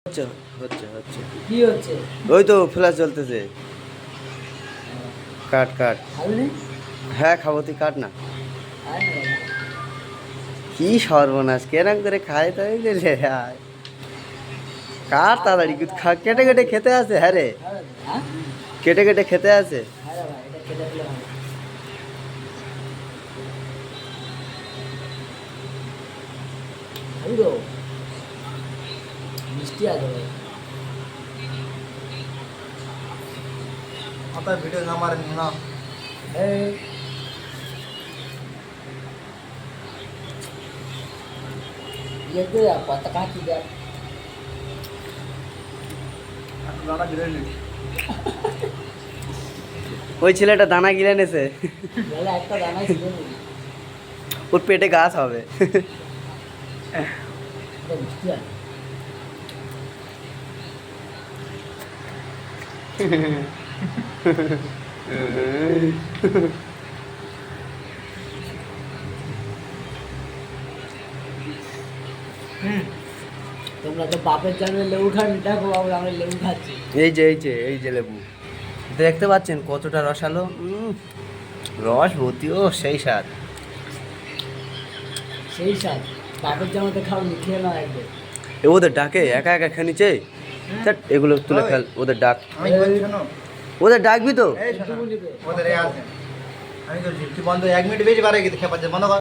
হচ্ছে হচ্ছে হচ্ছে কি হচ্ছে? ওই তো ফ্ল্যাশ চলতেছে। কাট কাট। খাবি না? হ্যাঁ খাবো, তুই কাট না। আয় না বাবা। কি সর্বনাশ, কেরাম করে খায় তাই দিলে কাট তাড়াতাড়ি, কেটে কেটে খেতে আছে। হ্যাঁ রে, হ্যাঁ? কেটে কেটে খেতে আছে। হ্যাঁ রে ভাই, এটা খেতে দিলে ভালো। খাবি তো? মিষ্টি আছে ভাই। आता वीडियो ना मार ना এই, ये तो यार पता कहाँ की यार। गाना गिरे नहीं ওই ছেলেটা দানা গিলে নেছে, বলে একটা দানা ছিল না। ওর পেটে গাছ হবে। এটা মিষ্টি আছে। তোমরা তো বাপের জন্মে লেবু খান, দেখো বাবু আমরা লেবু খাচ্ছি। এই যে লেবু দেখতে পাচ্ছেন কতটা রসালো, রস ভর্তি, ও সেই স্বাদ। সেই স্বাদ। বাপের জন্মতে খাও, খেয়ে নাও একবার। এ ওদের ডাকে একা একা খেয়ে নিচ্ছে। ধ্যাৎ, এগুলো তুলে ফেল, ওদের ডাক। আমি বলছি শোনো ওদের ডাকবি তো। এই শোনো ওদের আছে আমি বলছি তুই বন্ধ 1 মিনিট বেশি বাড়ে গেছে খেপাচ্ছে বন্ধ কর